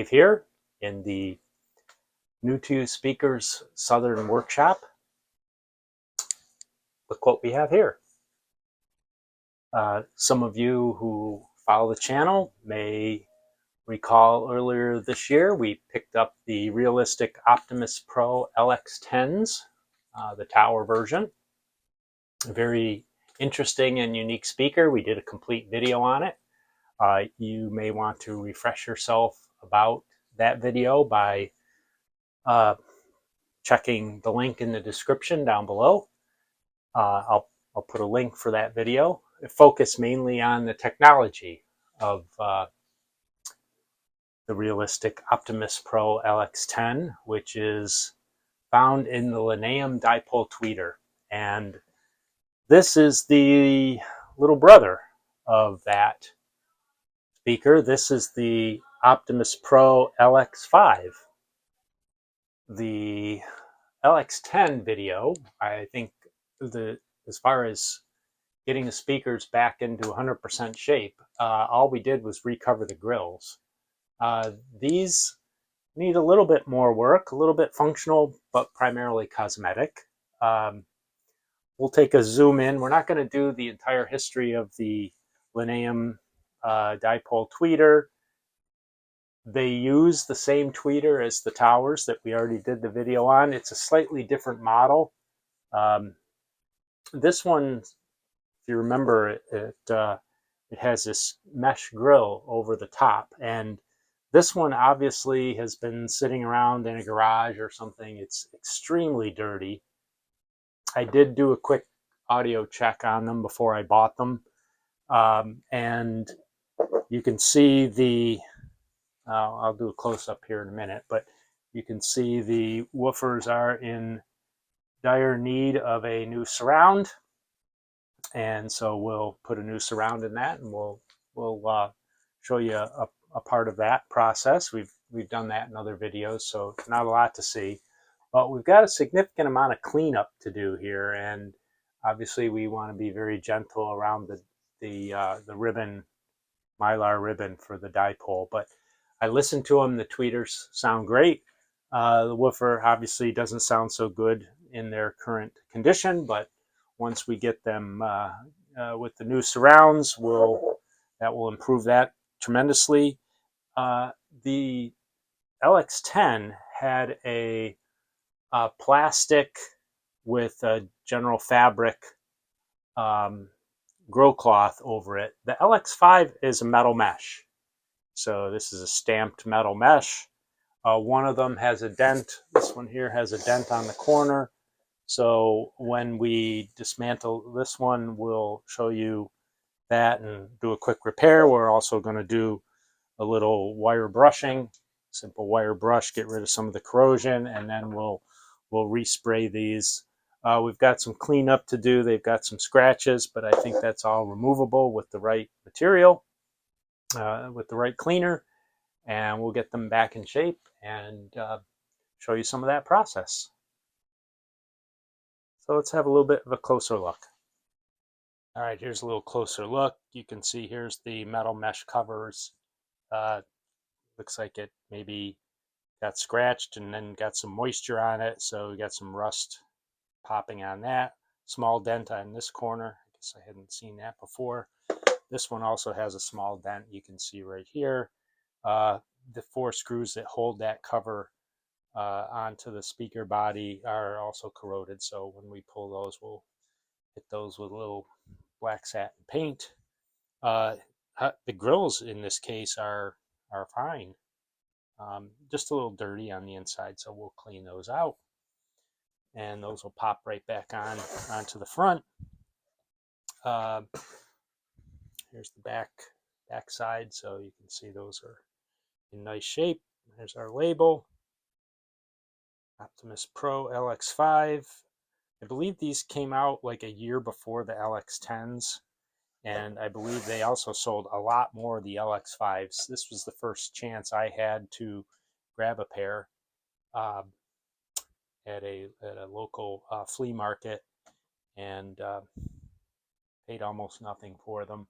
Dave here in the New to Speakers Southern Workshop. Look what we have here. Some of you who follow the channel may recall earlier this year we picked up the Realistic Optimus Pro LX10s, the tower version. A very interesting and unique speaker. We did a complete video on it. You may want to refresh yourself about that video by checking the link in the description down below. I'll put a link for that video. It focused mainly on the technology of the Realistic Optimus Pro LX10, which is found in the Linaeum Di-pole tweeter. And this is the little brother of that speaker. This is the Optimus Pro LX5. The LX10 video, I think as far as getting the speakers back into 100% shape, all we did was recover the grills. These need a little bit more work, a little bit functional, but primarily cosmetic. We'll take a zoom in. We're not going to do the entire history of the Linaeum Di-pole tweeter. They use the same tweeter as the towers that we already did the video on. It's a slightly different model. This one, if you remember, it has this mesh grill over the top, and this one obviously has been sitting around in a garage or something. It's extremely dirty. I did do a quick audio check on them before I bought them, and you can see the I'll do a close-up here in a minute, but you can see the woofers are in dire need of a new surround, and so we'll put a new surround in that, and we'll show you a part of that process. We've done that in other videos, so not a lot to see, but we've got a significant amount of cleanup to do here, and obviously we want to be very gentle around the ribbon, mylar ribbon for the dipole. But I listened to them. The tweeters sound great. The woofer obviously doesn't sound so good in their current condition, but once we get them with the new surrounds, that will improve that tremendously. The LX10 had a plastic with a general fabric grow cloth over it. The LX5 is a metal mesh. So this is a stamped metal mesh. One of them has a dent. This one here has a dent on the corner. So when we dismantle this one, we'll show you that and do a quick repair. We're also going to do a little wire brushing, simple wire brush, get rid of some of the corrosion, and then we'll respray these. We've got some cleanup to do. They've got some scratches, but I think that's all removable with the right material, with the right cleaner, and we'll get them back in shape and show you some of that process. So let's have a little bit of a closer look. All right, here's a little closer look. You can see here's the metal mesh covers. Looks like it maybe got scratched and then got some moisture on it, so we got some rust popping on that. Small dent on this corner. I guess I hadn't seen that before. This one also has a small dent you can see right here. The 4 screws that hold that cover onto the speaker body are also corroded, so when we pull those, we'll hit those with a little black satin paint. The grills in this case are fine. Just a little dirty on the inside, so we'll clean those out, and those will pop right back onto the front. Here's the back side, so you can see those are in nice shape. There's our label, Optimus Pro LX5. I believe these came out like a year before the LX10s, and I believe they also sold a lot more of the LX5s. This was the first chance I had to grab a pair at a local flea market, and paid almost nothing for them.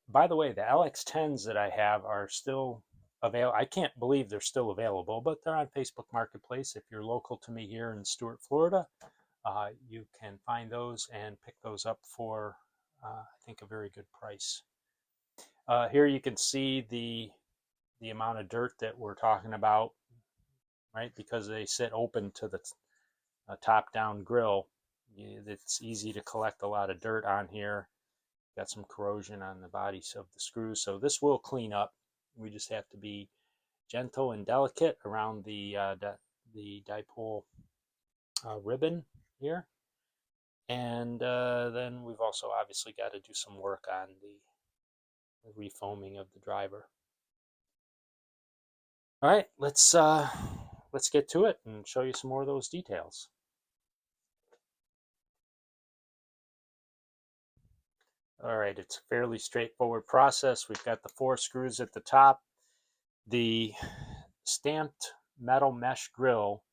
By the way, the LX10s that I have are still available. I can't believe they're still available, but they're on Facebook Marketplace. If you're local to me here in Stuart, Florida, you can find those and pick those up for, I think, a very good price. Here you can see the amount of dirt that we're talking about, right? Because they sit open to the top-down grill, it's easy to collect a lot of dirt on here. Got some corrosion on the bodies of the screws, so this will clean up. We just have to be gentle and delicate around the dipole ribbon here. And then we've also obviously got to do some work on the refoaming of the driver. All right, let's get to it and show you some more of those details. All right, it's a fairly straightforward process. We've got the 4 screws at the top. The stamped metal mesh grill,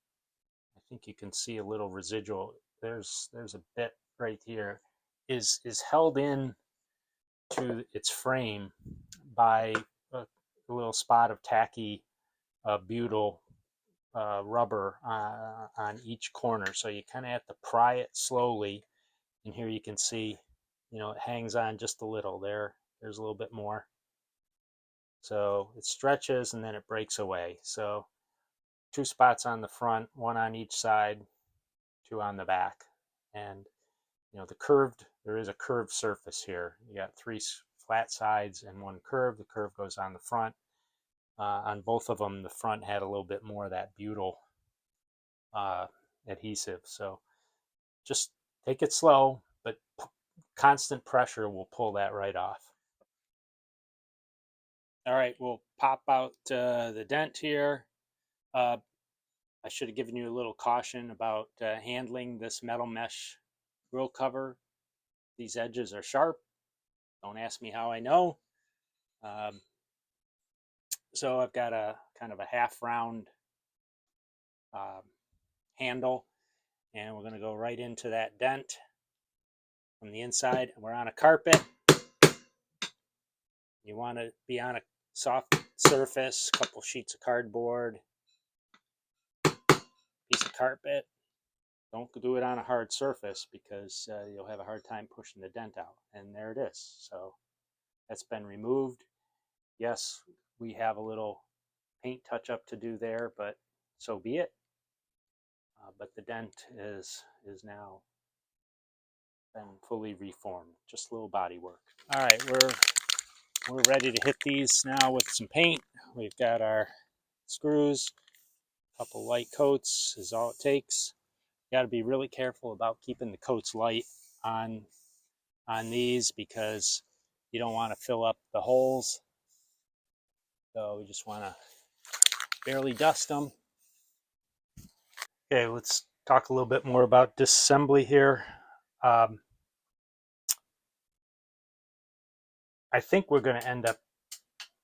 I think you can see a little residual. There's a bit right here, is held in to its frame by a little spot of tacky butyl rubber on each corner. So you kind of have to pry it slowly. And here you can see, it hangs on just a little. There's a little bit more. So it stretches and then it breaks away. So 2 spots on the front, 1 on each side, 2 on the back. And there is a curved surface here. You got 3 flat sides and 1 curve. The curve goes on the front. On both of them, the front had a little bit more of that butyl adhesive. So just take it slow, but constant pressure will pull that right off. All right, we'll pop out the dent here. I should have given you a little caution about handling this metal mesh grill cover. These edges are sharp. Don't ask me how I know. So I've got a kind of a half round handle, and we're going to go right into that dent from the inside. We're on a carpet. You want to be on a soft surface, a couple sheets of cardboard, piece of carpet. Don't do it on a hard surface because you'll have a hard time pushing the dent out. And there it is. So that's been removed. Yes, we have a little paint touch-up to do there, but so be it. But the dent is now been fully reformed. Just a little body work. All right, we're ready to hit these now with some paint. We've got our screws. A couple light coats is all it takes. You got to be really careful about keeping the coats light on these because you don't want to fill up the holes. So we just want to barely dust them. Okay, let's talk a little bit more about disassembly here. I think we're going to end up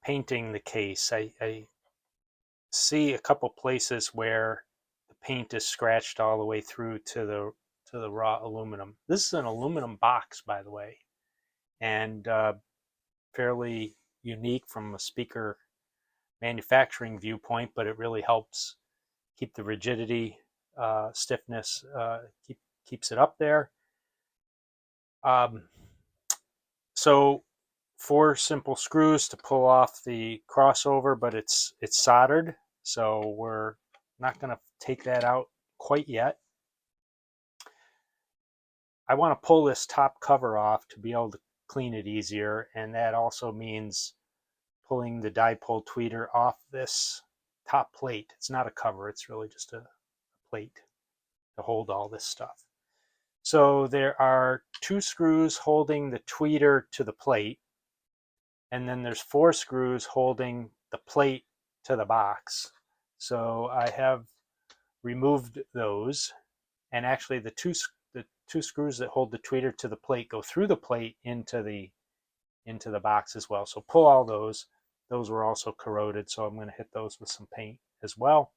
painting the case. I see a couple places where the paint is scratched all the way through to the raw aluminum. This is an aluminum box, by the way, and fairly unique from a speaker manufacturing viewpoint, but it really helps keep the rigidity, stiffness, keeps it up there. So 4 simple screws to pull off the crossover, but it's soldered, so we're not going to take that out quite yet. I want to pull this top cover off to be able to clean it easier, and that also means pulling the dipole tweeter off this top plate. It's not a cover, it's really just a plate to hold all this stuff. So there are 2 screws holding the tweeter to the plate, and then there's 4 screws holding the plate to the box. So I have removed those, and actually the two screws that hold the tweeter to the plate go through the plate into the box as well. So pull all those. Those were also corroded, so I'm going to hit those with some paint as well.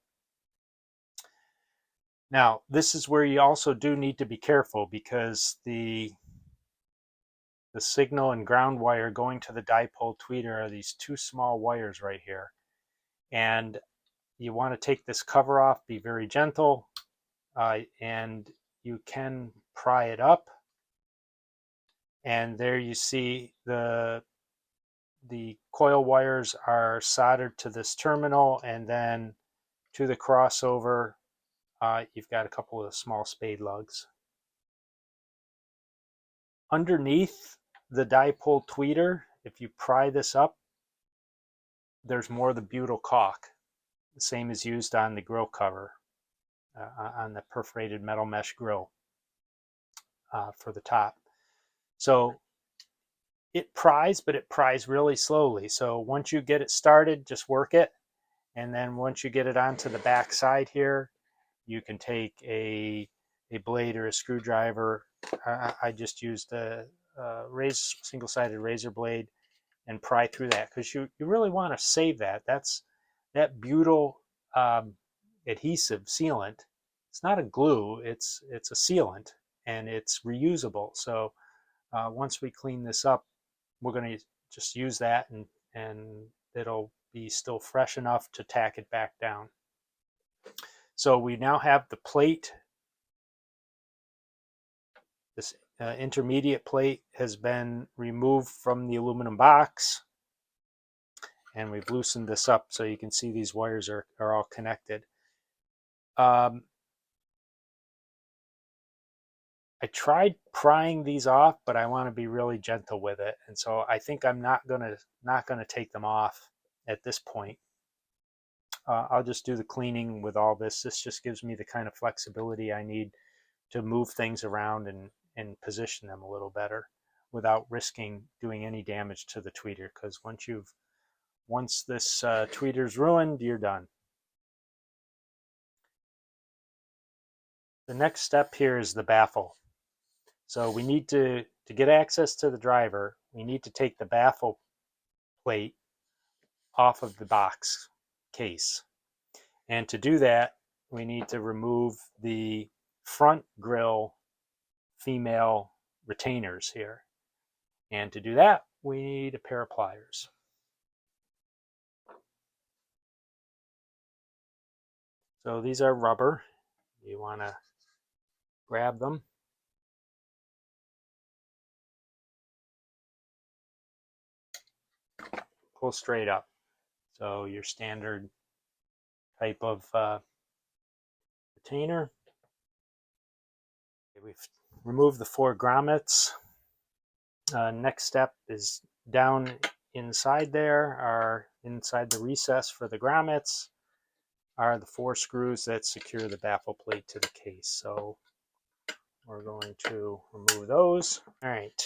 Now, this is where you also do need to be careful because the signal and ground wire going to the dipole tweeter are these 2 small wires right here. And you want to take this cover off, be very gentle, and you can pry it up. And there you see the coil wires are soldered to this terminal, and then to the crossover, you've got a couple of small spade lugs. Underneath the dipole tweeter, if you pry this up, there's more of the butyl caulk. The same is used on the grill cover, on the perforated metal mesh grill for the top. So it pries, but it pries really slowly. So once you get it started, just work it. And then once you get it onto the back side here, you can take a blade or a screwdriver. I just used a single-sided razor blade and pry through that, because you really want to save that. That butyl adhesive sealant. It's not a glue, it's a sealant, and it's reusable. So once we clean this up, we're going to just use that, and it'll be still fresh enough to tack it back down. So we now have the plate. This intermediate plate has been removed from the aluminum box, and we've loosened this up so you can see these wires are all connected. I tried prying these off, but I want to be really gentle with it, and so I think I'm not gonna take them off at this point. I'll just do the cleaning with all this. This just gives me the kind of flexibility I need to move things around and position them a little better without risking doing any damage to the tweeter, because once this tweeter's ruined, you're done. The next step here is the baffle. So we need to get access to the driver, we need to take the baffle plate off of the box case. And to do that, we need to remove the front grille female retainers here. And to do that, we need a pair of pliers. So these are rubber. You want to grab them. Pull straight up. So your standard type of retainer. We've removed the 4 grommets. Next step is down inside there, inside the recess for the grommets, are the 4 screws that secure the baffle plate to the case. So we're going to remove those. All right,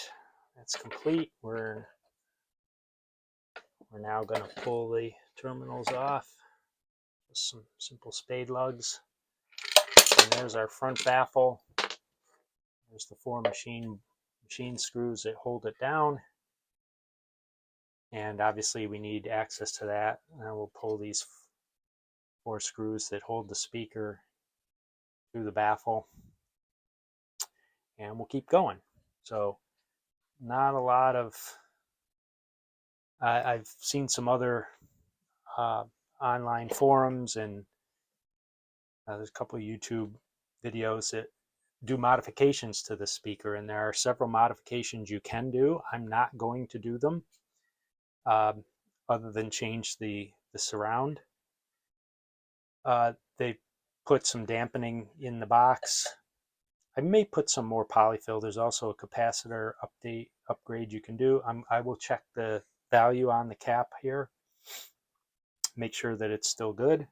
that's complete. We're now going to pull the terminals off. Just some simple spade lugs. And there's our front baffle. There's the 4 machine screws that hold it down. And obviously we need access to that. And we'll pull these 4 screws that hold the speaker through the baffle. And we'll keep going. So not a lot of... I've seen some other online forums, and there's a couple of YouTube videos that do modifications to the speaker, and there are several modifications you can do. I'm not going to do them other than change the surround. They put some dampening in the box. I may put some more polyfill. There's also a capacitor upgrade you can do. I will check the value on the cap here, make sure that it's still good,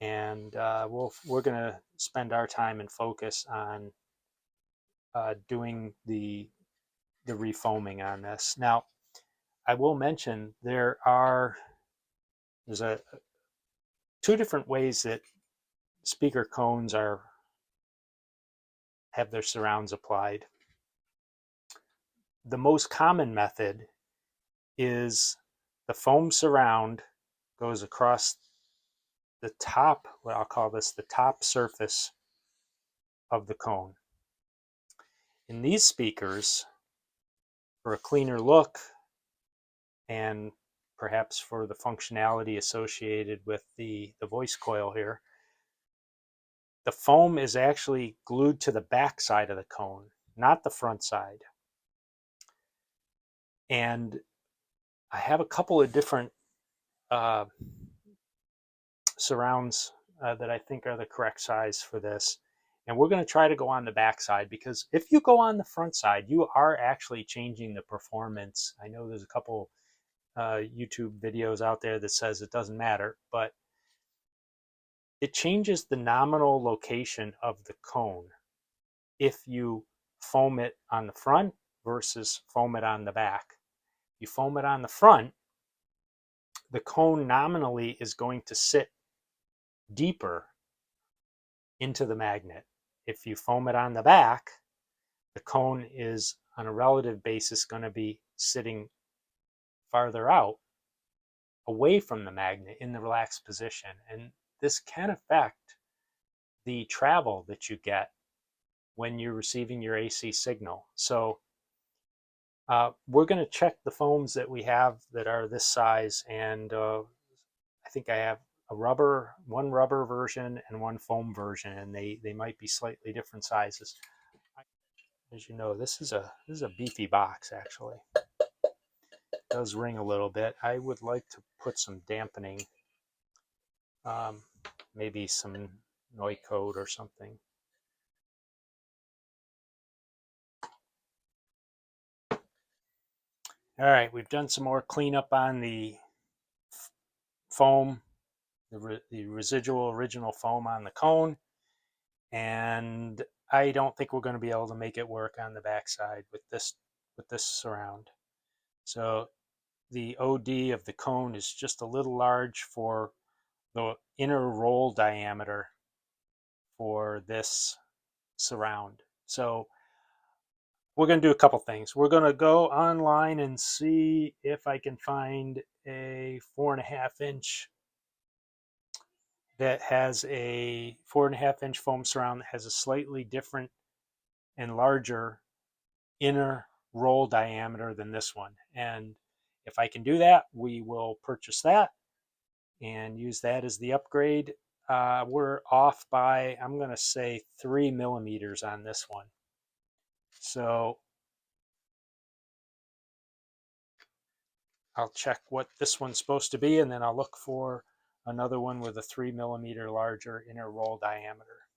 and we're going to spend our time and focus on doing the refoaming on this. Now, I will mention there's 2 different ways that speaker cones have their surrounds applied. The most common method is the foam surround goes across the top, what I'll call this, the top surface of the cone. In these speakers, for a cleaner look and perhaps for the functionality associated with the voice coil here. The foam is actually glued to the back side of the cone, not the front side. And I have a couple of different surrounds that I think are the correct size for this. And we're going to try to go on the back side, because if you go on the front side, you are actually changing the performance. I know there's a couple YouTube videos out there that says it doesn't matter, but it changes the nominal location of the cone if you foam it on the front versus foam it on the back. You foam it on the front, the cone nominally is going to sit deeper into the magnet. If you foam it on the back, the cone is on a relative basis going to be sitting farther out away from the magnet in the relaxed position. And this can affect the travel that you get when you're receiving your AC signal. So we're going to check the foams that we have that are this size, and I think I have one rubber version and one foam version, and they might be slightly different sizes. As you know, this is a beefy box actually. It does ring a little bit. I would like to put some dampening, maybe some noise coat or something. All right, we've done some more cleanup on the foam, the residual original foam on the cone, and I don't think we're going to be able to make it work on the backside with this surround. So the OD of the cone is just a little large for the inner roll diameter for this surround. So we're going to do a couple things. We're going to go online and see if I can find a 4.5-inch that has a 4.5-inch foam surround that has a slightly different and larger inner roll diameter than this one. And if I can do that, we will purchase that and use that as the upgrade. We're off by, I'm going to say, 3 millimeters on this one. So I'll check what this one's supposed to be, and then I'll look for another one with a 3 millimeter larger inner roll diameter.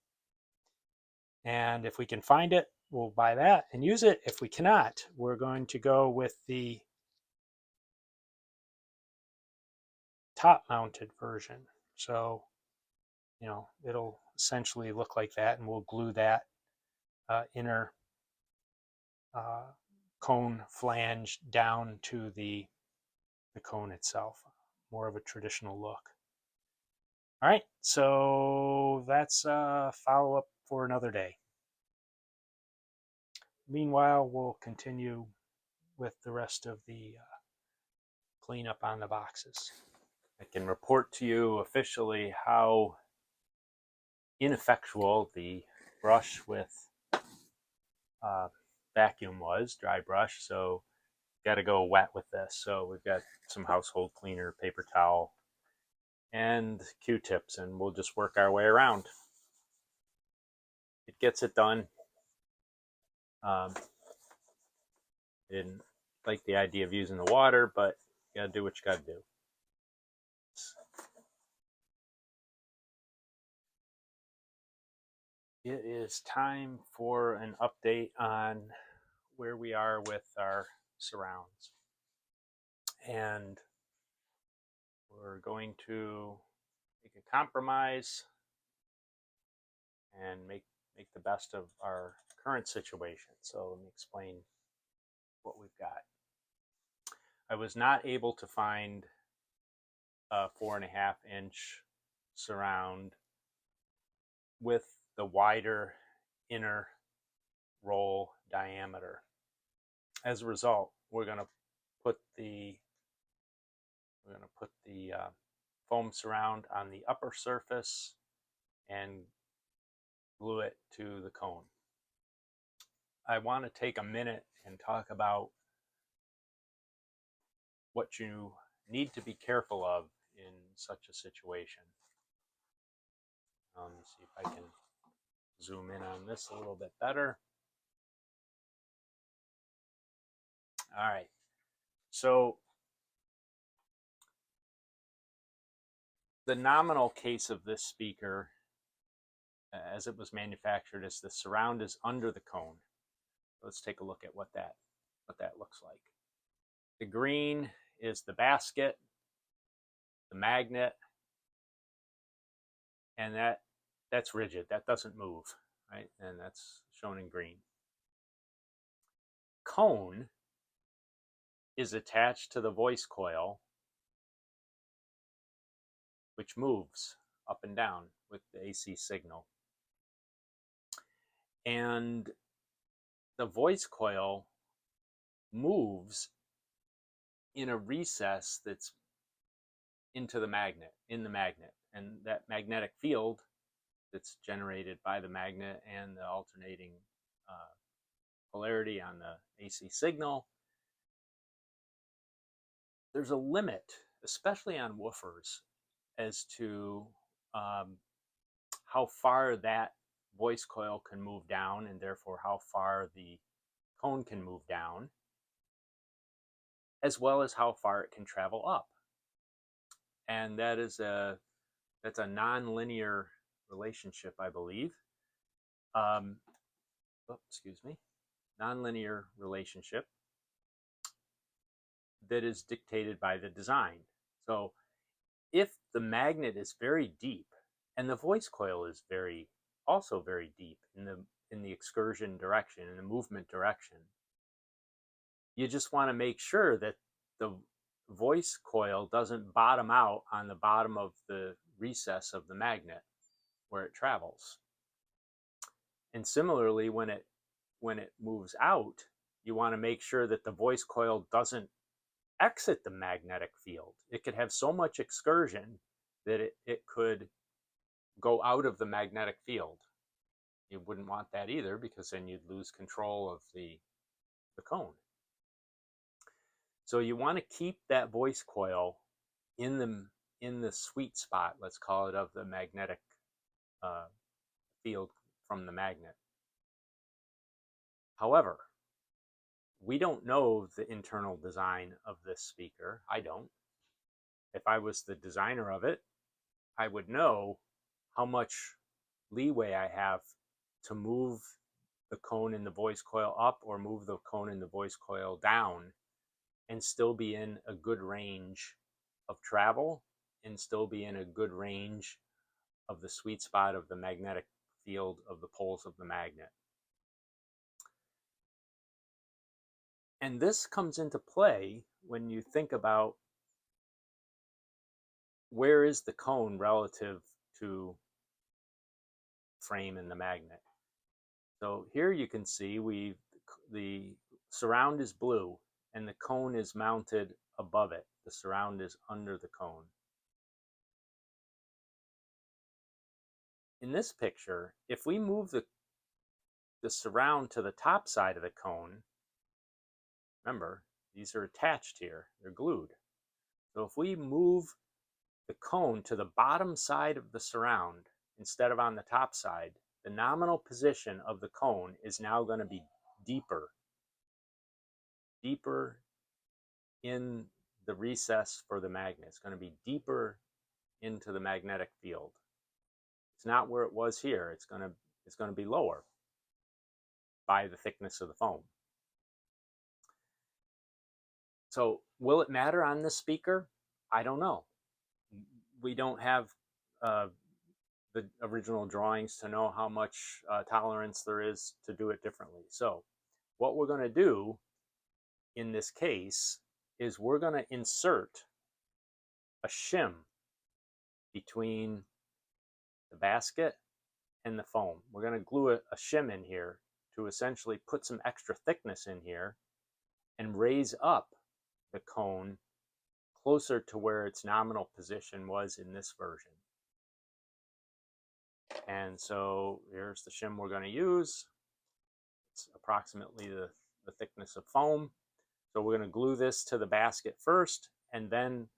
And if we can find it, we'll buy that and use it. If we cannot, we're going to go with the top mounted version. So, you know, it'll essentially look like that, and we'll glue that inner cone flange down to the cone itself. More of a traditional look. All right, so that's a follow-up for another day. Meanwhile, we'll continue with the rest of the cleanup on the boxes. I can report to you officially how ineffectual the brush with vacuum was, dry brush. So got to go wet with this. So we've got some household cleaner, paper towel, and Q-tips, and we'll just work our way around. It gets it done. Didn't like the idea of using the water, but you gotta do what you gotta do. It is time for an update on where we are with our surrounds. And we're going to make a compromise and make the best of our current situation. So let me explain what we've got. I was not able to find a 4.5-inch surround with the wider inner roll diameter. As a result, we're going to put the foam surround on the upper surface and glue it to the cone. I want to take a minute and talk about what you need to be careful of in such a situation. Let me see if I can zoom in on this a little bit better. All right, so the nominal case of this speaker, as it was manufactured, is the surround is under the cone. Let's take a look at what that looks like. The green is the basket, the magnet, and that's rigid. That doesn't move, right? And that's shown in green. Cone is attached to the voice coil, which moves up and down with the AC signal. And the voice coil moves in a recess that's into the magnet, in the magnet. And that magnetic field that's generated by the magnet and the alternating polarity on the AC signal, there's a limit, especially on woofers, as to how far that voice coil can move down, and therefore how far the cone can move down, as well as how far it can travel up. And that's a non-linear relationship, I believe. Non-linear relationship that is dictated by the design. So if the magnet is very deep, and the voice coil is also very deep in the excursion direction, in the movement direction, you just want to make sure that the voice coil doesn't bottom out on the bottom of the recess of the magnet where it travels. And similarly, when it moves out, you want to make sure that the voice coil doesn't exit the magnetic field. It could have so much excursion that it could go out of the magnetic field. You wouldn't want that either, because then you'd lose control of the cone. So you want to keep that voice coil in the sweet spot, let's call it, of the magnetic field from the magnet. However, we don't know the internal design of this speaker. I don't. If I was the designer of it, I would know how much leeway I have to move the cone in the voice coil up or move the cone in the voice coil down and still be in a good range of travel and still be in a good range of the sweet spot of the magnetic field of the poles of the magnet. And this comes into play when you think about where is the cone relative to frame and the magnet. So here you can see the surround is blue and the cone is mounted above it. The surround is under the cone. In this picture, if we move the surround to the top side of the cone, remember, these are attached here, they're glued. So if we move the cone to the bottom side of the surround instead of on the top side, the nominal position of the cone is now going to be deeper in the recess for the magnet. It's going to be deeper into the magnetic field. It's not where it was here. It's going to be lower by the thickness of the foam. So will it matter on this speaker? I don't know. We don't have the original drawings to know how much tolerance there is to do it differently. So what we're going to do in this case is we're going to insert a shim between the basket and the foam. We're going to glue a shim in here to essentially put some extra thickness in here and raise up the cone closer to where its nominal position was in this version. And so here's the shim we're going to use. It's approximately the thickness of foam. So we're going to glue this to the basket first, and then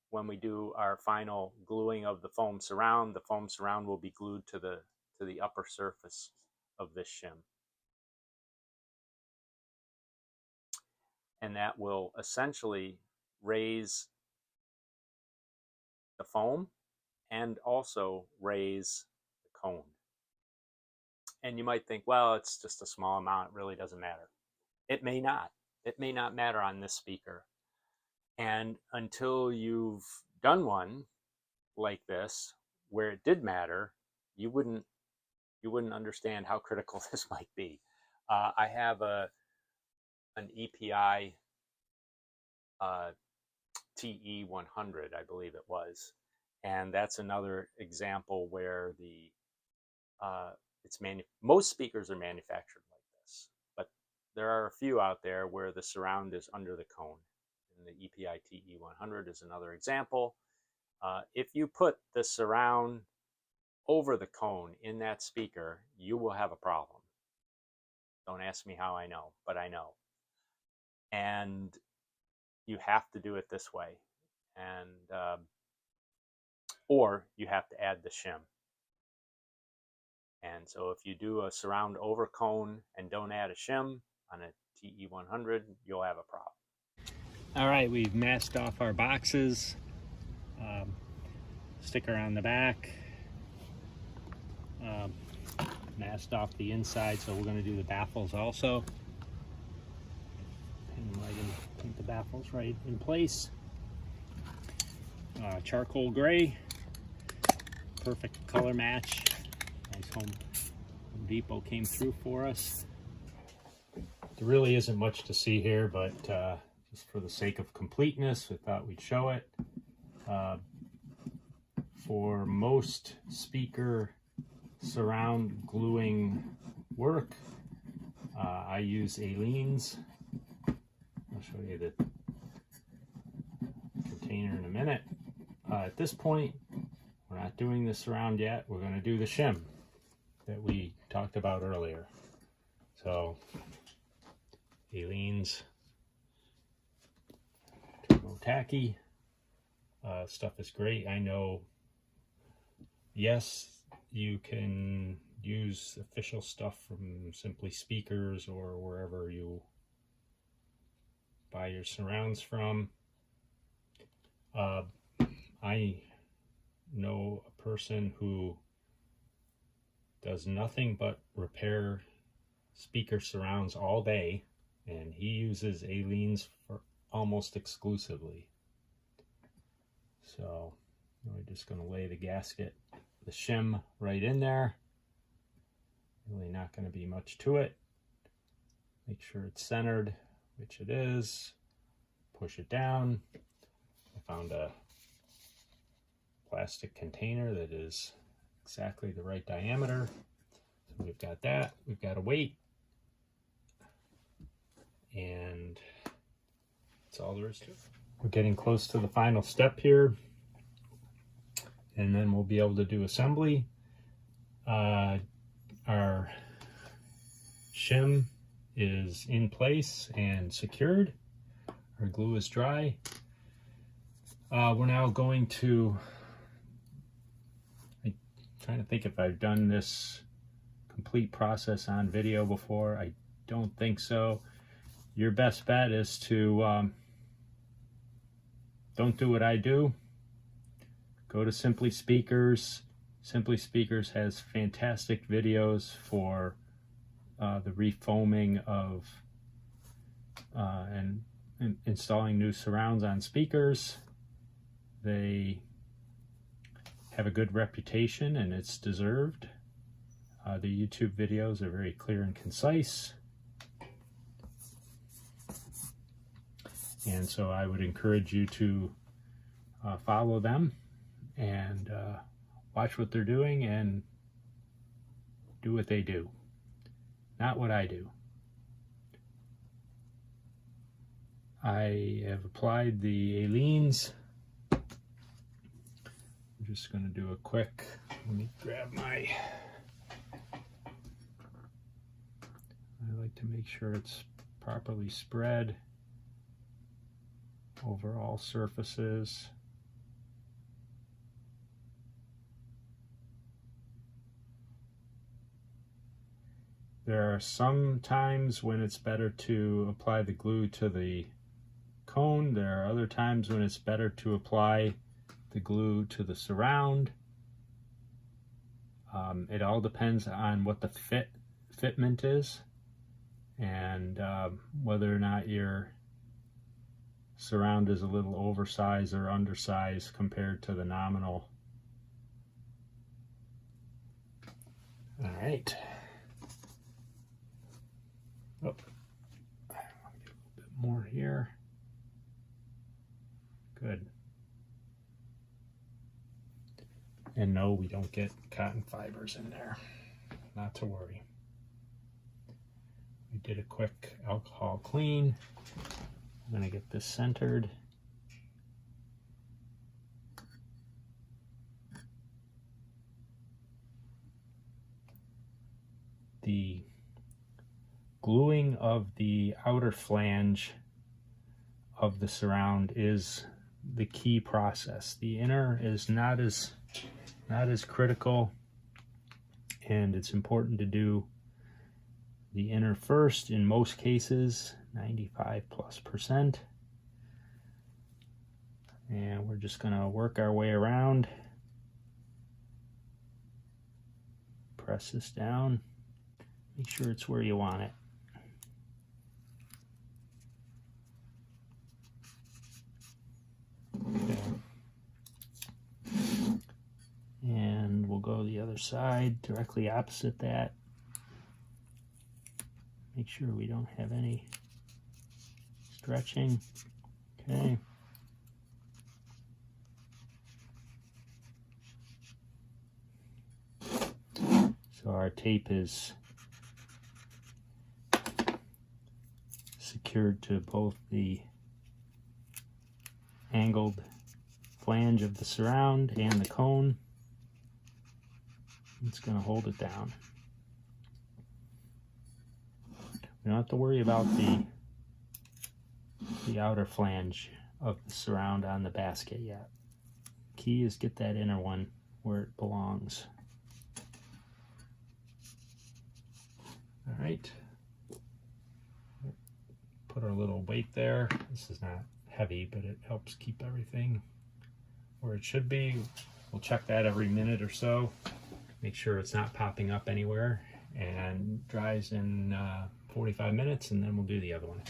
when we do our final gluing of the foam surround will be glued to the upper surface of this shim. And that will essentially raise the foam and also raise the cone. And you might think, well, it's just a small amount, it really doesn't matter. It may not. It may not matter on this speaker. And until you've done one like this, where it did matter, you wouldn't understand how critical this might be. I have an EPI TE100, I believe it was, and that's another example where the most speakers are manufactured like this, but there are a few out there where the surround is under the cone. And the EPI TE100 is another example. If you put the surround over the cone in that speaker, you will have a problem. Don't ask me how I know, but I know. And you have to do it this way, and or you have to add the shim. And so if you do a surround over cone and don't add a shim on a TE100, you'll have a problem. All right, we've masked off our boxes, sticker on the back, masked off the inside, so we're going to do the baffles also. Paint the baffles right in place. Charcoal gray, perfect color match. Nice Home Depot came through for us. There really isn't much to see here, but just for the sake of completeness, we thought we'd show it. For most speaker surround gluing work, I use Aleen's. I'll show you the container in a minute. At this point, we're not doing the surround yet. We're going to do the shim that we talked about earlier. So, Aleen's Turbo Tacky stuff is great. I know, yes, you can use official stuff from Simply Speakers or wherever you buy your surrounds from. I know a person who does nothing but repair speaker surrounds all day, and he uses Aleen's for almost exclusively. So we're just going to lay the gasket, the shim right in there. Really not going to be much to it. Make sure it's centered, which it is. Push it down. I found a plastic container that is exactly the right diameter. So we've got that. We've got a weight. And that's all there is to it. We're getting close to the final step here. And then we'll be able to do assembly. Our shim is in place and secured. Our glue is dry. We're now going to, I'm trying to think if I've done this complete process on video before. I don't think so. Your best bet is to don't do what I do. Go to Simply Speakers. Simply Speakers has fantastic videos for the refoaming of and installing new surrounds on speakers. They have a good reputation, and it's deserved. The YouTube videos are very clear and concise. And so I would encourage you to follow them and watch what they're doing and do what they do, not what I do. I have applied the Aleen's. I'm just going to do a quick, let me grab my, I like to make sure it's properly spread. over all surfaces. There are some times when it's better to apply the glue to the cone. There are other times when it's better to apply the glue to the surround. It all depends on what the fitment is and whether or not your surround is a little oversized or undersized compared to the nominal. All right. Oh, I want to get a little bit more here. Good. And no, we don't get cotton fibers in there. Not to worry. We did a quick alcohol clean. I'm going to get this centered. The gluing of the outer flange of the surround is the key process. The inner is not as critical, and it's important to do the inner first in most cases, 95+%. And we're just going to work our way around. Press this down. Make sure it's where you want it. Okay. And we'll go the other side, directly opposite that. Make sure we don't have any stretching. Okay. So our tape is secured to both the angled flange of the surround and the cone. It's going to hold it down. We don't have to worry about the outer flange of the surround on the basket yet. Key is get that inner one where it belongs. All right. Put our little weight there. This is not heavy, but it helps keep everything where it should be. We'll check that every minute or so. Make sure it's not popping up anywhere, and dries in 45 minutes, and then we'll do the other one.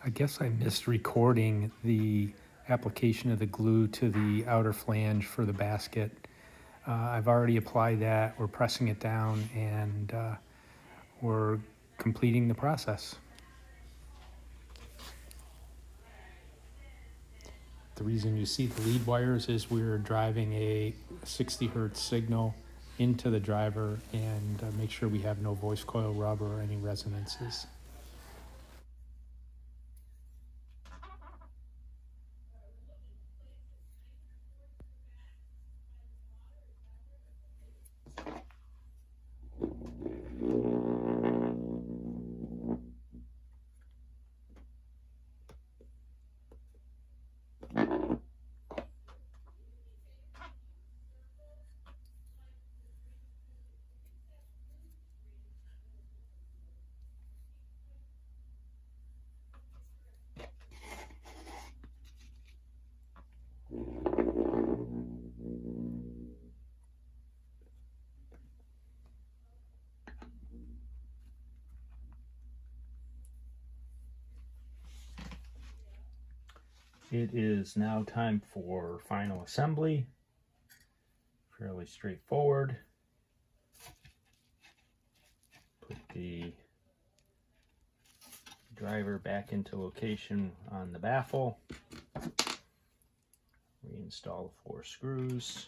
I guess I missed recording the application of the glue to the outer flange for the basket. I've already applied that. We're pressing it down, and we're completing the process. The reason you see the lead wires is we're driving a 60 hertz signal into the driver, and make sure we have no voice coil rub or any resonances. It is now time for final assembly. Fairly straightforward. Put the driver back into location on the baffle. Reinstall the 4 screws.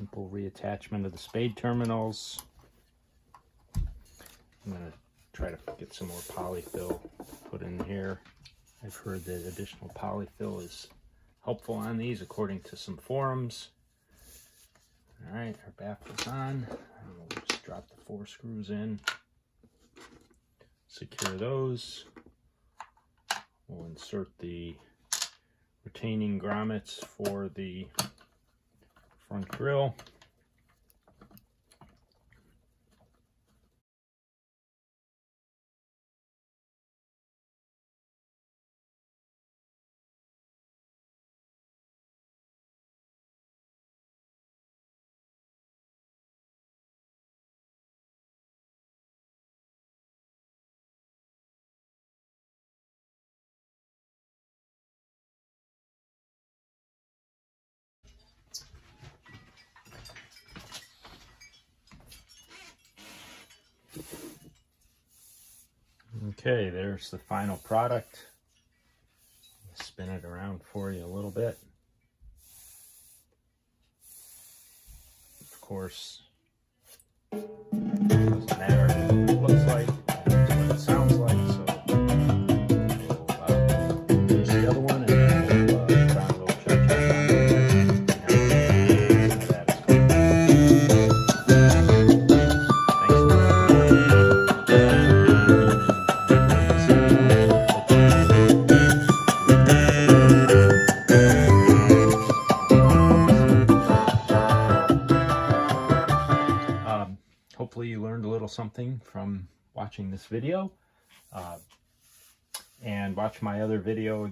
Simple reattachment of the spade terminals. I'm going to try to get some more polyfill put in here. I've heard that additional polyfill is helpful on these according to some forums. All right, our baffle's on. We'll just drop the 4 screws in. Secure those. We'll insert the retaining grommets for the front grille. Okay, there's the final product. Spin it around for you a little bit. Of course, doesn't matter what it looks like, that's what it sounds like, so we'll use the other one and then we'll try a little cha-cha on hopefully you learned a little something from watching this video. And watch my other video